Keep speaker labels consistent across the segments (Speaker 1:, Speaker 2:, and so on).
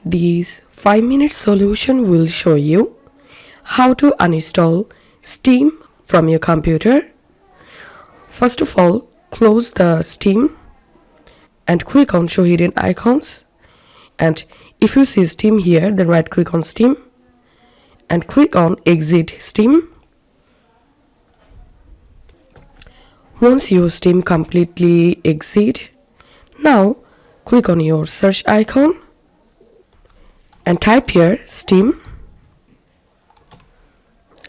Speaker 1: This 5-minute solution will show you how to uninstall Steam from your computer. First of all, close the Steam and click on Show Hidden Icons. And if you see Steam here, then right click on Steam and click on Exit Steam. Once your Steam completely exit, now click on your search icon and type here Steam,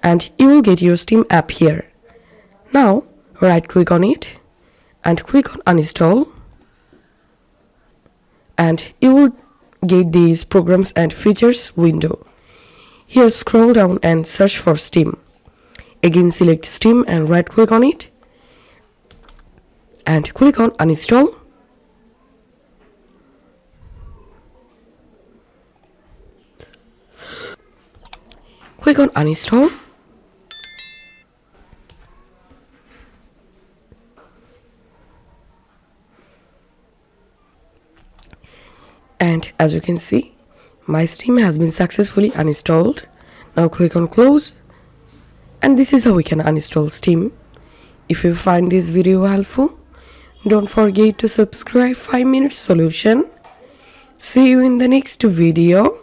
Speaker 1: and you will get your Steam app here. Now right click on it and click on Uninstall, and you will get these Programs and Features window. Here scroll down and search for Steam. Again select Steam and right click on it and click on Uninstall. Click on Uninstall. And as you can see, my Steam has been successfully uninstalled. Now click on Close. And this is how we can uninstall Steam. If you find this video helpful, don't forget to subscribe 5 Minute Solution. See you in the next video.